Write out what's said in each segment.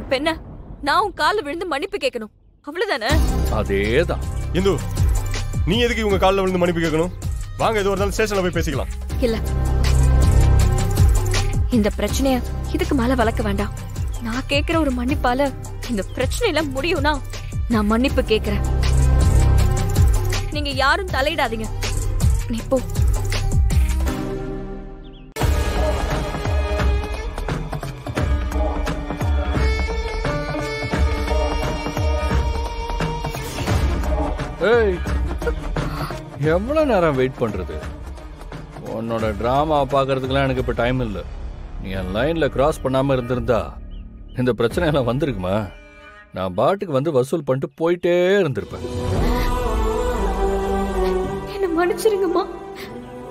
இப்ப என்ன, நான் உன் கால்ல விழுந்து மன்னிப்பு கேட்கணும், அவ்வளவுதானே? அதேதான். இந்து, நீ எதுக்கு இவங்க கால்ல விழுந்து மன்னிப்பு கேட்கணும்? வாங்க, இது ஒரு நாள் ஸ்டேஷன்ல போய் பேசிக்கலாம். இல்ல, இந்த பிரச்சனைய இதுக்கு மேல வளர்க்க வேண்டாம். நான் கேக்குற ஒரு மன்னிப்பால இந்த பிரச்சனை எல்லாம் முடியும்னா நான் மன்னிப்பு கேக்குறேன். நீங்க யாரும் தலையிடாதீங்க. நீ போ. ஏய், எவ்வளவு நேரம் வெயிட் பண்றது? உன்னோட டிராமா பாக்குறதுக்குலாம் எனக்கு இப்ப டைம் இல்லை. நீ என் லைன்ல கிராஸ் பண்ணாம இருந்திருந்தா இந்த பிரச்சனை எல்லாம் வந்திருக்குமா? நான் பாட்டுக்கு வந்து வசூல் பண்ணிட்டு போயிட்டே இருந்திருப்பேன். என்ன மன்னிச்சிருங்கம்மா.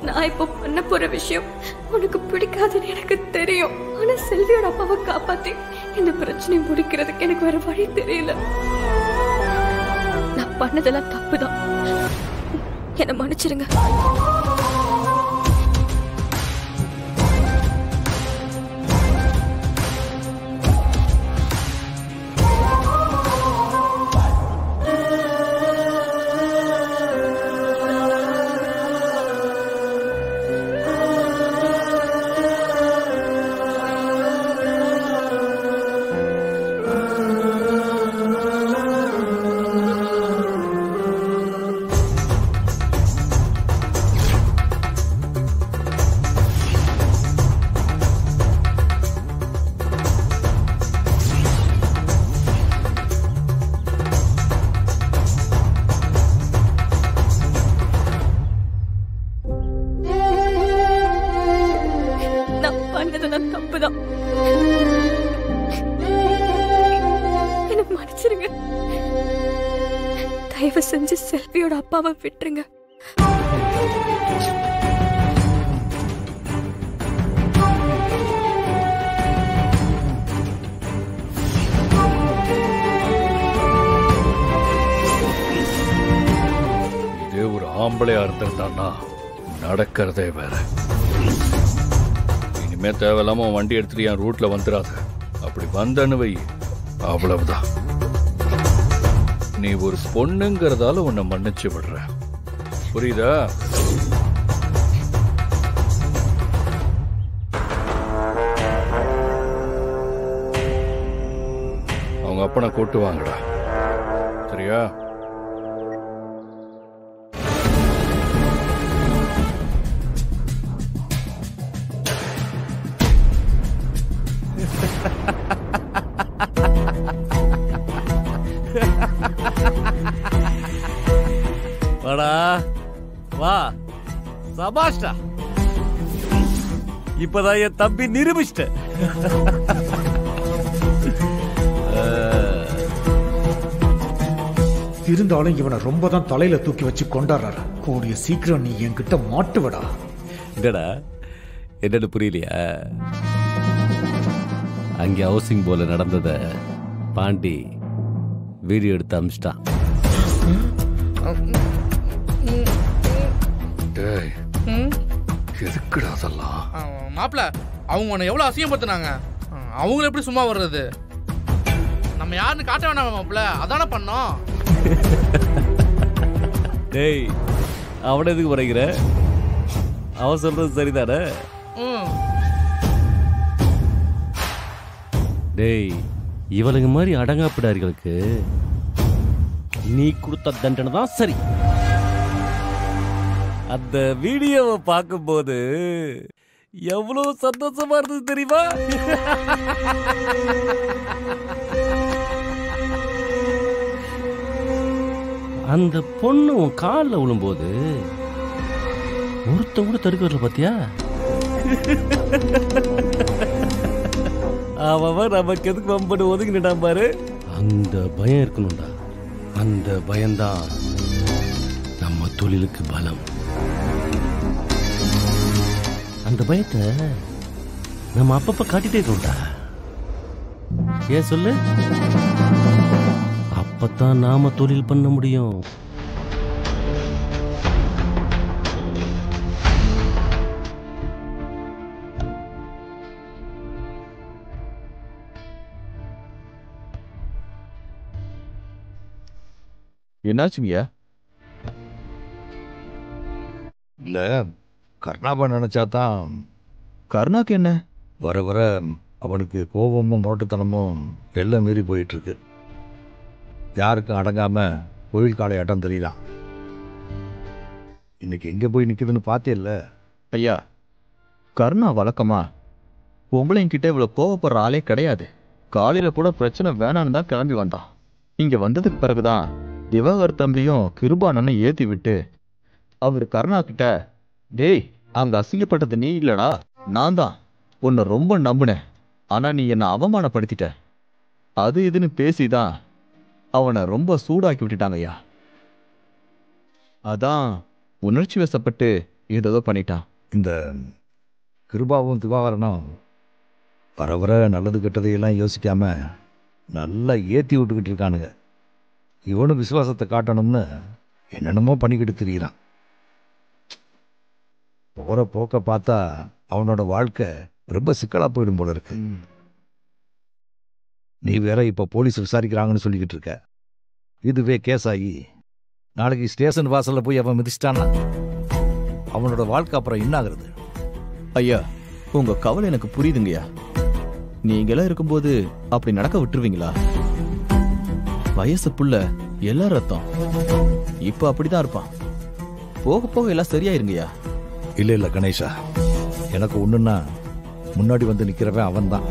நான் இப்போ பண்ண போற விஷயம் உனக்கு பிடிக்காதுன்னு எனக்கு தெரியும். ஆனா செல்வியோட அப்பாவை காப்பாத்தி இந்த பிரச்சனை முடிக்கிறதுக்கு எனக்கு வேற வழி தெரியல. நான் பண்ணதெல்லாம் தப்புதான். என்ன மன்னிச்சிருங்க. என்ன மன்னிச்சிருங்க. தயவு செஞ்சு செல்வியோட அப்பாவை விட்டுருங்க. இதே ஒரு ஆம்பளையா இருந்திருந்தான்னா நடக்கிறதே வேற. இனிமே தேவையில்லாம வண்டி எடுத்துட்டு என் ரூட்ல வந்துடாத. அப்படி வந்தன்னு வை, அவ்வளவுதான். நீ ஒரு பொண்ணுங்கிறதால உன்னை மன்னிச்சு விடுற, புரியுதா? அவங்க அப்பனை கூட்டு வாங்கடா, சரியா? வாடா வா, சபாஷ்டா. இப்பதான் என் தம்பி நிரூபிச்சிட்ட. இருந்தாலும் இவனை ரொம்ப தான் தலையில தூக்கி வச்சு கொண்டாடுறாரு. கூடிய சீக்கிரம் நீ என்கிட்ட மாட்டுவடா. என்னடா என்னன்னு புரியலையா? அங்கே ஹவுசிங் போல நடந்தத பாண்டி வீடியோ எடுத்து அமிச்சிட்டான். எதுக்குடா அதெல்லாம்? மாப்பிள்ள, அவங்க உன்னை எவ்வளவு அசிங்கப்படுத்தினாங்க. அவங்கள எப்படி சும்மா வர்றது? நம்ம யாருன்னு காட்ட வேணாம் மாப்பிள்ள, அதானே பண்ணோம். டேய், அவனை எதுக்கு குறைக்கிற? அவன் சொல்றது சரிதானே? டேய், இவளுங்க மாதிரி அடங்காப்பிடார்களுக்கு நீ கொடுத்த தண்டனை தான் சரி. அந்த வீடியோவை பார்க்கும்போது எவ்வளவு சந்தோஷமா இருந்தது தெரியுமா? அந்த பொண்ணு உன் காலில் விழும்போது ஒருத்த கூட தடுக்க வரல பாத்தியா? அவன் நமக்கு எதுக்கு வம்படு ஒதுங்கிட்டான் பாரு. அந்த பயம் இருக்கணும்டா. அந்த பயம்தான் நம்ம தொழிலுக்கு பலம். அந்த பயத்தை நம்ம அப்பப்ப காட்டிட்டே இருக்கோம்டா. ஏன் சொல்லு? அப்பத்தான் நாம தொழில் பண்ண முடியும். என்னாச்சுங்கய்யா? இல்லை, கர்ணாவை நினச்சா தான். கருணாக்கு என்ன? வர வர அவனுக்கு கோபமும் மோட்டுத்தனமும் எல்லாம் மீறி போயிட்டுருக்கு. யாருக்கும் அடங்காமல் கோயில் காலை அடம் தெரியலாம். இன்னைக்கு எங்கே போய் நிற்குதுன்னு பார்த்தே இல்லை. ஐயா, கருணா வழக்கமா பொம்பளைங்கிட்ட இவ்வளோ கோவப்படுற ஆளே கிடையாது. காலையில் கூட பிரச்சனை வேணான்னு தான் கிளம்பி வந்தான். இங்கே வந்ததுக்கு பிறகுதான் திவாகர் தம்பியும் கிருபானனை ஏற்றி விட்டு அவர் கருணா கிட்ட, டேய் அங்கே அசிங்கப்பட்டது நீ இல்லடா, நான் தான் உன்னை ரொம்ப நம்பினேன், ஆனால் நீ என்னை அவமானப்படுத்திட்ட, அது இதுன்னு பேசிதான் அவனை ரொம்ப சூடாக்கி விட்டுட்டாங்க ஐயா. அதான் உணர்ச்சி வசப்பட்டு ஏதோ பண்ணிட்டான். இந்த கிருபாவும் திவாகரனும் வர வர நல்லது கெட்டதையெல்லாம் யோசிக்காம நல்லா ஏற்றி விட்டுக்கிட்டு இருக்கானுங்க. இவனும் விசுவாசத்தை காட்டணும்னு என்னென்னமோ பண்ணிக்கிட்டு திரியிறான். போகிற போக்க பார்த்தா அவனோட வாழ்க்கை ரொம்ப சிக்கலாக போயிடும் போல இருக்கு. நீ வேற இப்போ போலீஸ் விசாரிக்கிறாங்கன்னு சொல்லிக்கிட்டு இருக்க. இதுவே கேஸ் ஆகி நாளைக்கு ஸ்டேஷன் வாசலில் போய் அவன் மிதிச்சிட்டான்னா அவனோட வாழ்க்கை அப்புறம் என்ன ஆகுறது? ஐயா, உங்க கவலை எனக்கு புரியுதுங்கய்யா. நீங்களாம் இருக்கும்போது அப்படி நடக்க விட்டுருவீங்களா? வயசு புள்ள எல்லா ரத்தம் இப்ப அப்படிதான் இருப்பான். போக போக எல்லாம் சரியாயிருங்கய்யா. இல்லை இல்லை கணேஷா, எனக்கு ஒன்றுன்னா முன்னாடி வந்து நிற்கிறவன் அவன் தான்.